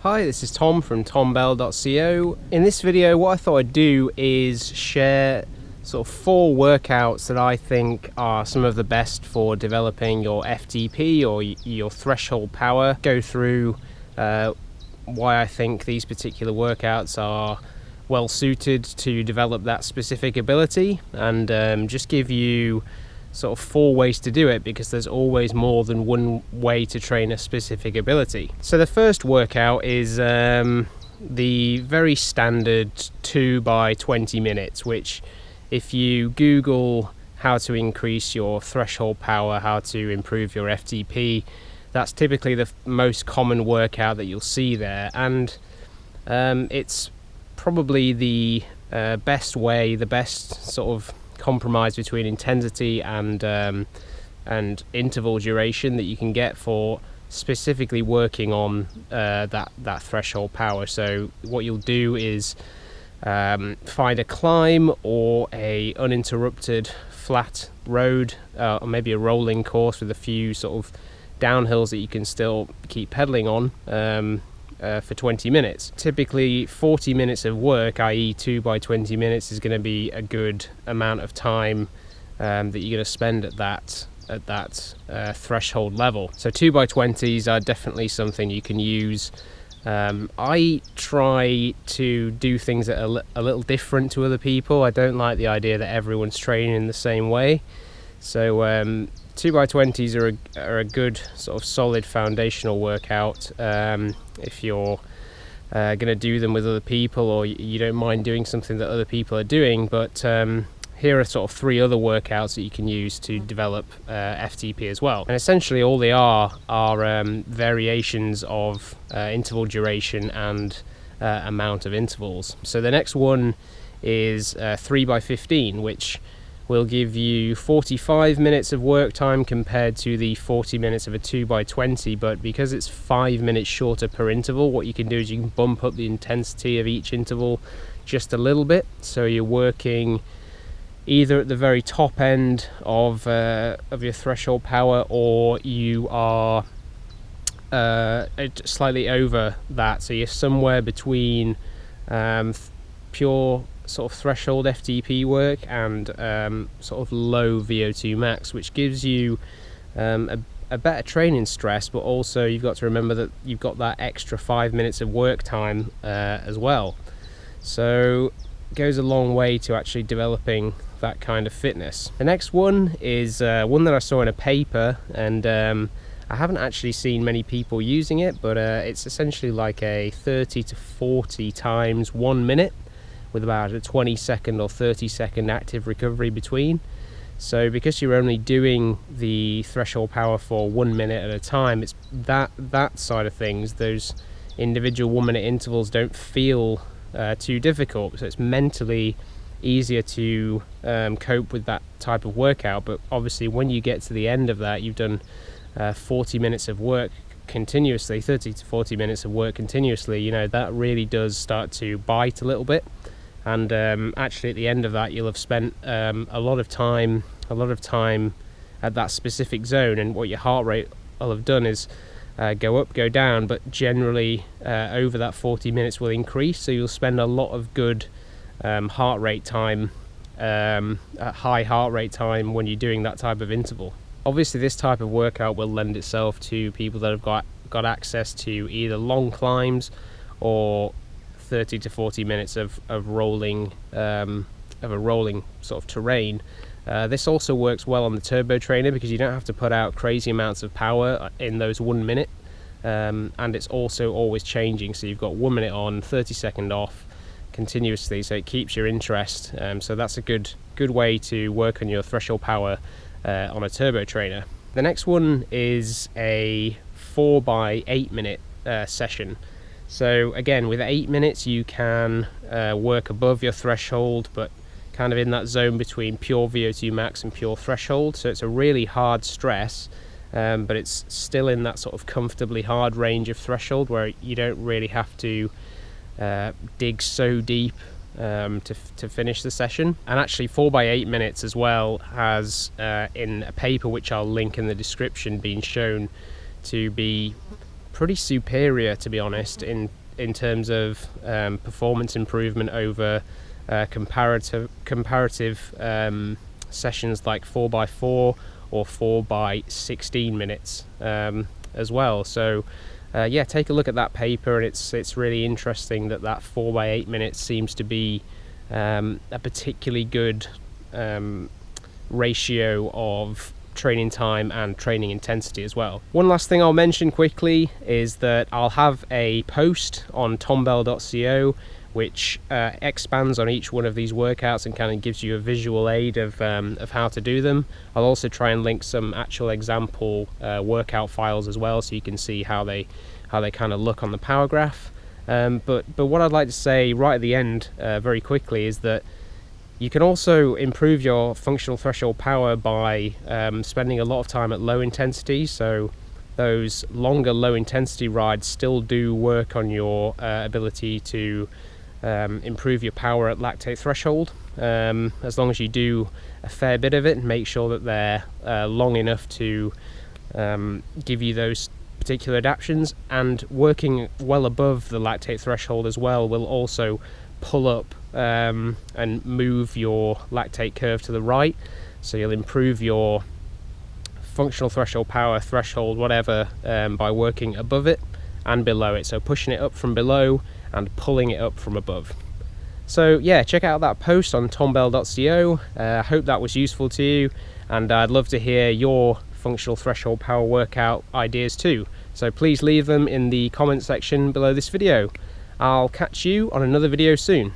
Hi, this is Tom from tombell.co. In this video, what I thought I'd do is share sort of 4 workouts that I think are some of the best for developing your FTP or your threshold power. Go through why I think these particular workouts are well suited to develop that specific ability, and just give you sort of 4 ways to do it, because there's always more than one way to train a specific ability. So the first workout is the very standard 2 by 20 minutes, which if you Google how to increase your threshold power, how to improve your FTP, that's typically the most common workout that you'll see there, and it's probably the best way, the best sort of compromise between intensity and interval duration that you can get for specifically working on that threshold power. So what you'll do is find a climb or a uninterrupted flat road, or maybe a rolling course with a few sort of downhills that you can still keep pedaling on for 20 minutes. Typically 40 minutes of work, i.e. 2 by 20 minutes, is going to be a good amount of time that you're going to spend at that threshold level. So 2 by 20s are definitely something you can use. I try to do things that are a little different to other people. I don't like the idea that everyone's training in the same way. So 2 by 20s are a good sort of solid foundational workout if you're going to do them with other people, or you don't mind doing something that other people are doing. But here are sort of 3 other workouts that you can use to develop FTP as well. And essentially all they are variations of interval duration and amount of intervals. So the next one is 3 by 15, which will give you 45 minutes of work time compared to the 40 minutes of a 2 by 20, but because it's 5 minutes shorter per interval, what you can do is you can bump up the intensity of each interval just a little bit, so you're working either at the very top end of your threshold power, or you are slightly over that, so you're somewhere between pure sort of threshold FTP work and sort of low VO2 max, which gives you a better training stress, but also you've got to remember that you've got that extra 5 minutes of work time as well. So it goes a long way to actually developing that kind of fitness. The next one is one that I saw in a paper, and I haven't actually seen many people using it, but it's essentially like a 30 to 40 times 1 minute, with about a 20-second or 30-second active recovery between. So because you're only doing the threshold power for 1 minute at a time, it's that side of things, those individual 1 minute intervals don't feel too difficult, so it's mentally easier to cope with that type of workout. But obviously when you get to the end of that, you've done 40 minutes of work continuously, 30 to 40 minutes of work continuously, you know, that really does start to bite a little bit. And actually at the end of that, you'll have spent a lot of time at that specific zone, and what your heart rate will have done is go up, go down, but generally over that 40 minutes will increase, so you'll spend a lot of good heart rate time, high heart rate time when you're doing that type of interval. Obviously this type of workout will lend itself to people that have got access to either long climbs or 30 to 40 minutes of a rolling sort of terrain. This also works well on the turbo trainer, because you don't have to put out crazy amounts of power in those 1 minute, and it's also always changing, so you've got 1 minute on, 30-second off continuously, so it keeps your interest. So that's a good way to work on your threshold power on a turbo trainer. The next one is a 4 by 8 minute session. So again, with 8 minutes you can work above your threshold, but kind of in that zone between pure VO2 max and pure threshold. So it's a really hard stress, but it's still in that sort of comfortably hard range of threshold, where you don't really have to dig so deep to finish the session. And actually 4 by 8 minutes as well has in a paper which I'll link in the description been shown to be pretty superior, to be honest, in terms of performance improvement over comparative sessions like 4x4 or 4x16 minutes as well. So yeah, take a look at that paper, and it's really interesting that 4x8 minutes seems to be a particularly good ratio of training time and training intensity as well. One last thing I'll mention quickly is that I'll have a post on tombell.co which expands on each one of these workouts and kind of gives you a visual aid of how to do them. I'll also try and link some actual example workout files as well, so you can see how they kind of look on the power graph. But what I'd like to say right at the end very quickly is that you can also improve your functional threshold power by spending a lot of time at low intensity. So those longer low intensity rides still do work on your ability to improve your power at lactate threshold, as long as you do a fair bit of it and make sure that they're long enough to give you those particular adaptations. And working well above the lactate threshold as well will also pull up and move your lactate curve to the right, so you'll improve your functional threshold power, threshold, whatever, by working above it and below it, so pushing it up from below and pulling it up from above. So yeah, check out that post on tombell.co. I hope that was useful to you, and I'd love to hear your functional threshold power workout ideas too, so please leave them in the comment section below this video. I'll catch you on another video soon.